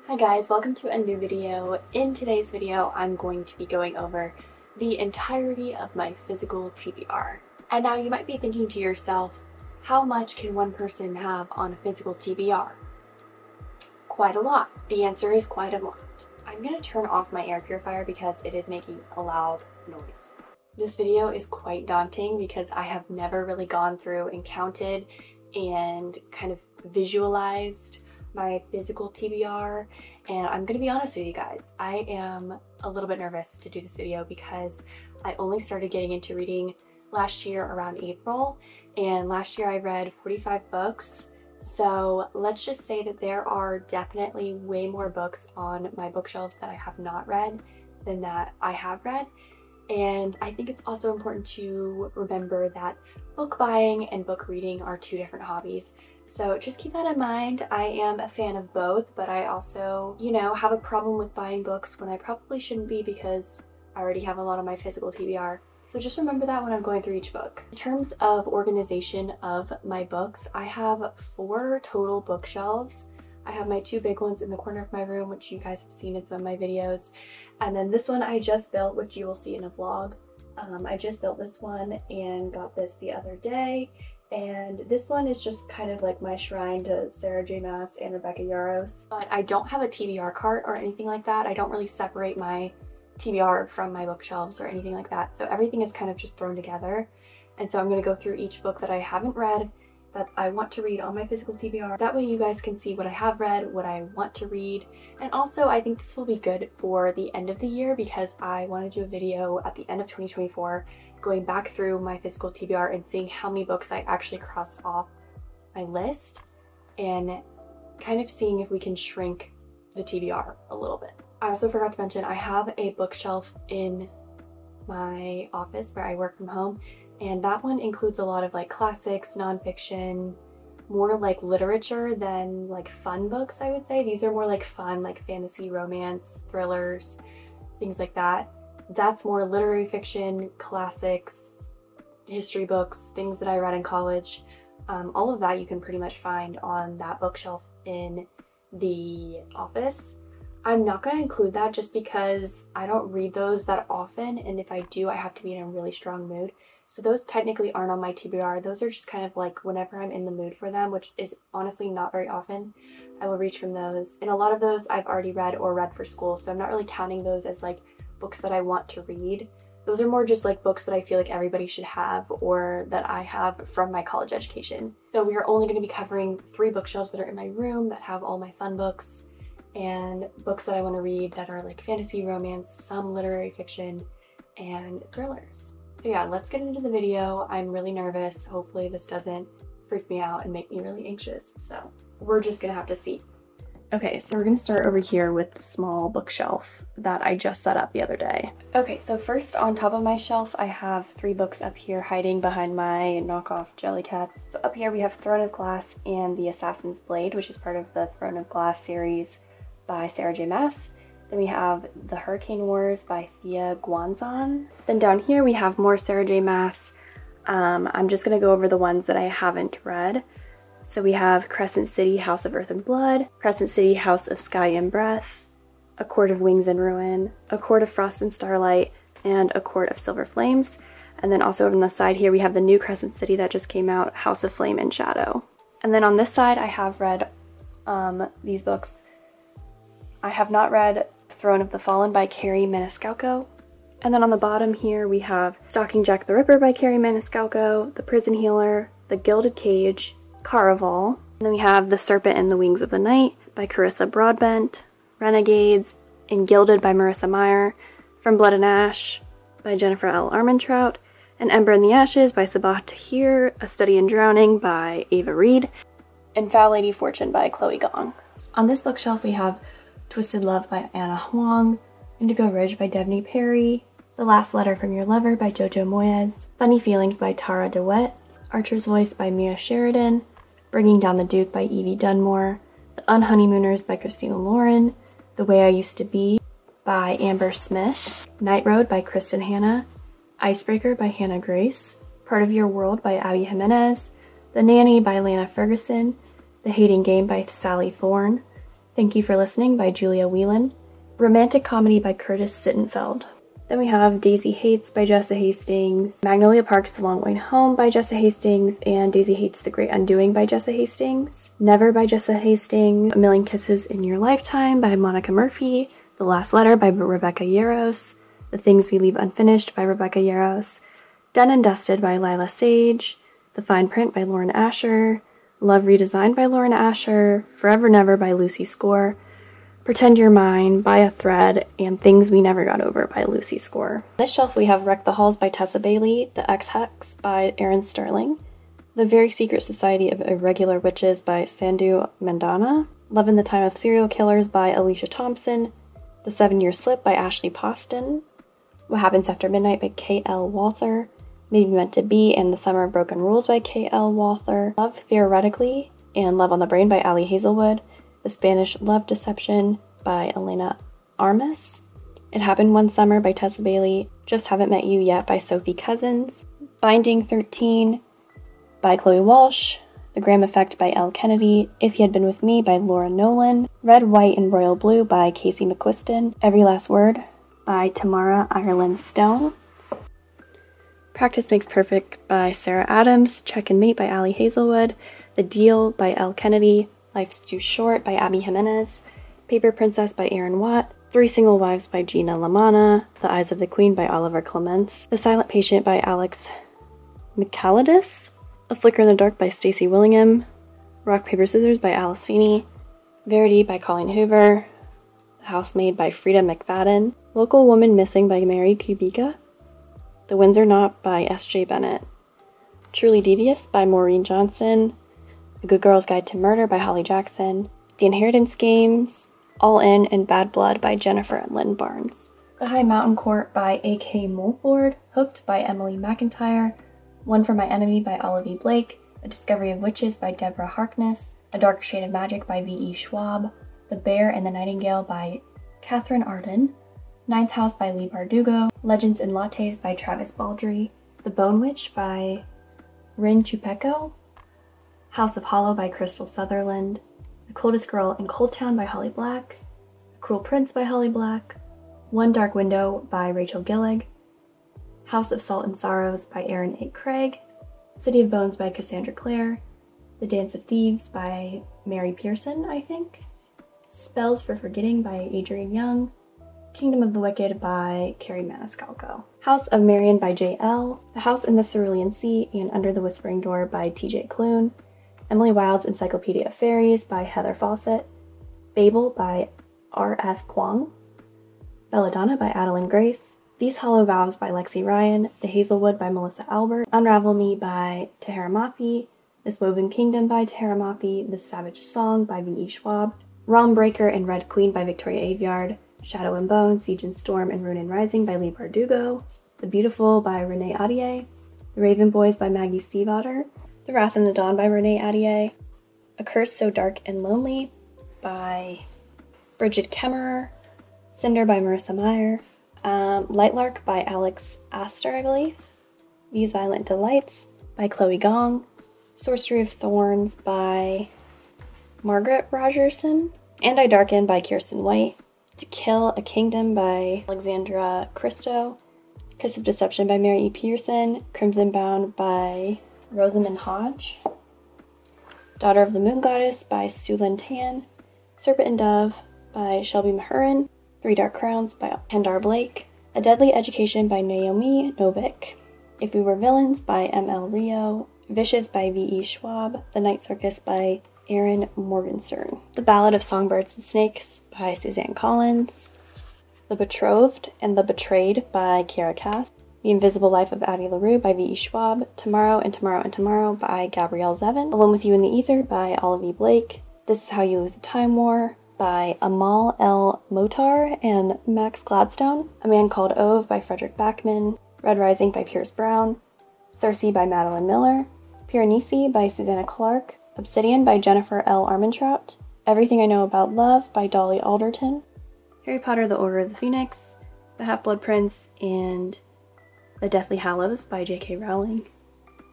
Hi guys, welcome to a new video. In today's video, I'm going to be going over the entirety of my physical TBR. And now you might be thinking to yourself, how much can one person have on a physical TBR? Quite a lot. The answer is quite a lot. I'm going to turn off my air purifier because it is making a loud noise. This video is quite daunting because I have never really gone through and counted and kind of visualized my physical TBR, and I'm gonna be honest with you guys, I am a little bit nervous to do this video because I only started getting into reading last year around April, and last year I read 45 books. So let's just say that there are definitely way more books on my bookshelves that I have not read than that I have read. And I think it's also important to remember that book buying and book reading are two different hobbies. So just keep that in mind. I am a fan of both, but I also, have a problem with buying books when I probably shouldn't be because I already have a lot on my physical TBR. So just remember that when I'm going through each book. In terms of organization of my books, I have 4 total bookshelves. I have my 2 big ones in the corner of my room, which you guys have seen in some of my videos. And then this one I just built, which you will see in a vlog. I just built this one and got this the other day. And this one is just kind of like my shrine to Sarah J. Maas and Rebecca Yarros. But I don't have a TBR cart or anything like that. I don't really separate my TBR from my bookshelves or anything like that. So everything is kind of just thrown together. And so I'm going to go through each book that I haven't read that I want to read on my physical TBR. That way you guys can see what I have read, what I want to read. And also I think this will be good for the end of the year because I want to do a video at the end of 2024 going back through my physical TBR and seeing how many books I actually crossed off my list and kind of seeing if we can shrink the TBR a little bit. I also forgot to mention I have a bookshelf in my office where I work from home, and that one includes a lot of like classics, nonfiction, more like literature than like fun books, I would say. These are more like fun, like fantasy, romance, thrillers, things like that. That's more literary fiction, classics, history books, things that I read in college. All of that you can pretty much find on that bookshelf in the office. I'm not going to include that just because I don't read those that often, and if I do, I have to be in a really strong mood. So those technically aren't on my TBR. Those are just kind of like whenever I'm in the mood for them, which is honestly not very often. I will reach from those. And a lot of those I've already read or read for school, so I'm not really counting those as like books that I want to read. Those are more just like books that I feel like everybody should have or that I have from my college education. So we are only going to be covering 3 bookshelves that are in my room that have all my fun books and books that I want to read that are like fantasy, romance, some literary fiction, and thrillers. So yeah, let's get into the video. I'm really nervous. Hopefully this doesn't freak me out and make me really anxious. So we're just gonna have to see. Okay, so we're gonna start over here with the small bookshelf that I just set up the other day. Okay, so first on top of my shelf, I have 3 books up here hiding behind my knockoff Jellycats. So up here we have Throne of Glass and The Assassin's Blade, which is part of the Throne of Glass series by Sarah J. Maas. Then we have The Hurricane Wars by Thea Guanzon. Then down here we have more Sarah J. Maas. I'm just going to go over the ones that I haven't read. So we have Crescent City, House of Earth and Blood, Crescent City, House of Sky and Breath, A Court of Wings and Ruin, A Court of Frost and Starlight, and A Court of Silver Flames. And then also on the side here we have the new Crescent City that just came out, House of Flame and Shadow. And then on this side I have read these books. I have not read Throne of the Fallen by Carrie Maniscalco. And then on the bottom here we have Stalking Jack the Ripper by Carrie Maniscalco, The Prison Healer, The Gilded Cage, Caraval. And then we have The Serpent and the Wings of the Night by Carissa Broadbent, Renegades and Gilded by Marissa Meyer, From Blood and Ash by Jennifer L. Armentrout, and Ember in the Ashes by Sabah Tahir, A Study in Drowning by Ava Reed, and Foul Lady Fortune by Chloe Gong. On this bookshelf we have Twisted Love by Anna Huang, Indigo Ridge by Devney Perry, The Last Letter from Your Lover by Jojo Moyes, Funny Feelings by Tara DeWitt, Archer's Voice by Mia Sheridan, Bringing Down the Duke by Evie Dunmore, The Unhoneymooners by Christina Lauren, The Way I Used to Be by Amber Smith, Night Road by Kristen Hanna, Icebreaker by Hannah Grace, Part of Your World by Abby Jimenez, The Nanny by Lana Ferguson, The Hating Game by Sally Thorne, Thank You for Listening by Julia Whelan, romantic comedy by Curtis Sittenfeld. Then we have Daisy Hates by Jessa Hastings, Magnolia Park's The Long Way Home by Jessa Hastings, and Daisy Hates The Great Undoing by Jessa Hastings, Never by Jessa Hastings, A Million Kisses in Your Lifetime by Monica Murphy, The Last Letter by Rebecca Yarros, The Things We Leave Unfinished by Rebecca Yarros, Done and Dusted by Lila Sage, The Fine Print by Lauren Asher, Love Redesigned by Lauren Asher, Forever Never by Lucy Score, Pretend You're Mine by A Thread, and Things We Never Got Over by Lucy Score. On this shelf we have Wreck the Halls by Tessa Bailey, The X-Hex by Aaron Sterling, The Very Secret Society of Irregular Witches by Sandhu Mandana, Love in the Time of Serial Killers by Alicia Thompson, The 7-Year Slip by Ashley Poston, What Happens After Midnight by K.L. Walther, Maybe Meant to Be and The Summer of Broken Rules by K.L. Walther, Love Theoretically and Love on the Brain by Ali Hazelwood, The Spanish Love Deception by Elena Armas, It Happened One Summer by Tessa Bailey, Just Haven't Met You Yet by Sophie Cousins, Binding 13 by Chloe Walsh, The Graham Effect by Elle Kennedy, If He Had Been With Me by Laura Nolan, Red, White, and Royal Blue by Casey McQuiston, Every Last Word by Tamara Ireland Stone, Practice Makes Perfect by Sarah Adams, Check and Mate by Ali Hazelwood, The Deal by Elle Kennedy, Life's Too Short by Abby Jimenez, Paper Princess by Aaron Watt, Three Single Wives by Gina Lamanna, The Eyes of the Queen by Oliver Clements, The Silent Patient by Alex Michaelidis, A Flicker in the Dark by Stacey Willingham, Rock, Paper, Scissors by Alice Feeney, Verity by Colleen Hoover, The Housemaid by Frida McFadden, Local Woman Missing by Mary Kubica, The Windsor Knot by S.J. Bennett, Truly Devious by Maureen Johnson, A Good Girl's Guide to Murder by Holly Jackson, The Inheritance Games, All In, and Bad Blood by Jennifer and Lynn Barnes. The High Mountain Court by A.K. Mulford, Hooked by Emily McIntyre, One for My Enemy by Olivia Blake, A Discovery of Witches by Deborah Harkness, A Dark Shade of Magic by V.E. Schwab, The Bear and the Nightingale by Catherine Arden, Ninth House by Lee Bardugo, Legends and Lattes by Travis Baldry, The Bone Witch by Rin Chupeco, House of Hollow by Crystal Sutherland, The Coldest Girl in Cold Town by Holly Black, The Cruel Prince by Holly Black, One Dark Window by Rachel Gillig, House of Salt and Sorrows by Aaron A. Craig, City of Bones by Cassandra Clare, The Dance of Thieves by Mary Pearson, I think, Spells for Forgetting by Adrian Young, Kingdom of the Wicked by Carrie Maniscalco, House of Marion by J.L., The House in the Cerulean Sea and Under the Whispering Door by T.J. Clune, Emily Wilde's Encyclopedia of Fairies by Heather Fawcett, Babel by R.F. Kwong, Belladonna by Adeline Grace, These Hollow Vows by Lexi Ryan, The Hazelwood by Melissa Albert, Unravel Me by Tahara Mafi, This Woven Kingdom by Tahara Mafi, The Savage Song by V.E. Schwab, Realm Breaker and Red Queen by Victoria Aveyard, Shadow and Bone, Siege and Storm, and Rune and Rising by Lee Bardugo, The Beautiful by Renee Adier, The Raven Boys by Maggie Stiefvater, The Wrath and the Dawn by Renee Adier, A Curse So Dark and Lonely by Bridget Kemmerer, Cinder by Marissa Meyer, Lightlark by Alex Astor, I believe, These Violent Delights by Chloe Gong, Sorcery of Thorns by Margaret Rogerson, And I Darken by Kirsten White, To Kill a Kingdom by Alexandra Christo, Kiss of Deception by Mary E. Pearson, Crimson Bound by Rosamund Hodge, Daughter of the Moon Goddess by Sue Lynn Tan, Serpent and Dove by Shelby Mahurin, Three Dark Crowns by Kendar Blake, A Deadly Education by Naomi Novik, If We Were Villains by M.L. Rio, Vicious by V.E. Schwab, The Night Circus by Aaron Morgenstern, The Ballad of Songbirds and Snakes by Suzanne Collins, The Betrothed and the Betrayed by Kiara Cass, The Invisible Life of Addie LaRue by V.E. Schwab, Tomorrow and Tomorrow and Tomorrow by Gabrielle Zevin, Alone with You in the Ether by Olivia Blake, This Is How You Lose the Time War by Amal El Motar and Max Gladstone, A Man Called Ove by Frederick Backman, Red Rising by Pierce Brown, Circe by Madeline Miller, Piranesi by Susanna Clark, Obsidian by Jennifer L. Armentrout, Everything I Know About Love by Dolly Alderton, Harry Potter the Order of the Phoenix, The Half-Blood Prince, and The Deathly Hallows by J.K. Rowling,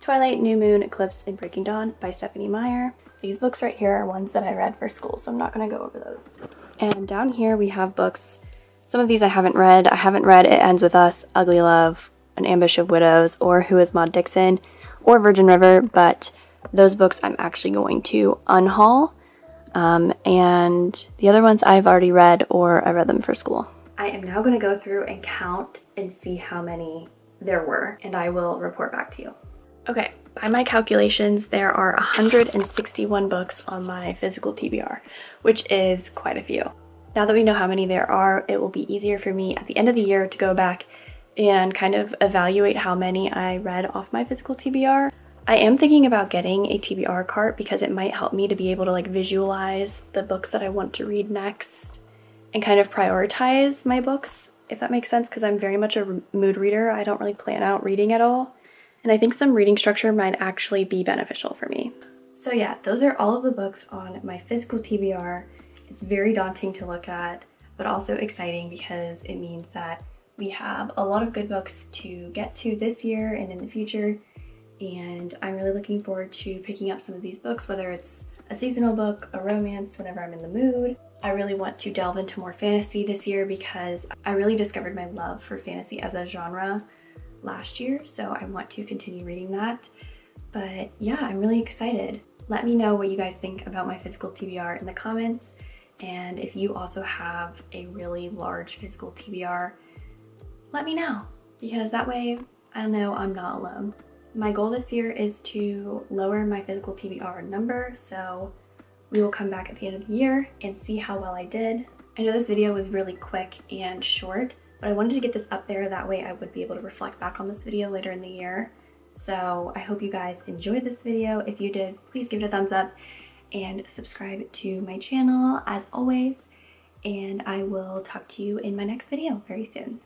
Twilight, New Moon, Eclipse, and Breaking Dawn by Stephanie Meyer, These books right here are ones that I read for school, so I'm not going to go over those. And down here we have books. Some of these I haven't read. I haven't read It Ends With Us, Ugly Love, An Ambush of Widows, or Who is Maud Dixon, or Virgin River, but those books I'm actually going to unhaul. And the other ones I've already read, or I read them for school. I am now going to go through and count and see how many there were, and I will report back to you. Okay, by my calculations, there are 161 books on my physical TBR, which is quite a few. Now that we know how many there are, it will be easier for me at the end of the year to go back and kind of evaluate how many I read off my physical TBR. I am thinking about getting a TBR cart because it might help me to be able to like visualize the books that I want to read next and kind of prioritize my books, if that makes sense, because I'm very much a mood reader. I don't really plan out reading at all. And I think some reading structure might actually be beneficial for me. So yeah, those are all of the books on my physical TBR. It's very daunting to look at, but also exciting because it means that we have a lot of good books to get to this year and in the future. And I'm really looking forward to picking up some of these books, whether it's a seasonal book, a romance, whenever I'm in the mood. I really want to delve into more fantasy this year because I really discovered my love for fantasy as a genre last year, so I want to continue reading that. But yeah, I'm really excited. Let me know what you guys think about my physical TBR in the comments, and if you also have a really large physical TBR, let me know, because that way I know I'm not alone. My goal this year is to lower my physical TBR number, so we will come back at the end of the year and see how well I did. I know this video was really quick and short, but I wanted to get this up there, that way I would be able to reflect back on this video later in the year. So I hope you guys enjoyed this video. If you did, please give it a thumbs up and subscribe to my channel as always. And I will talk to you in my next video very soon.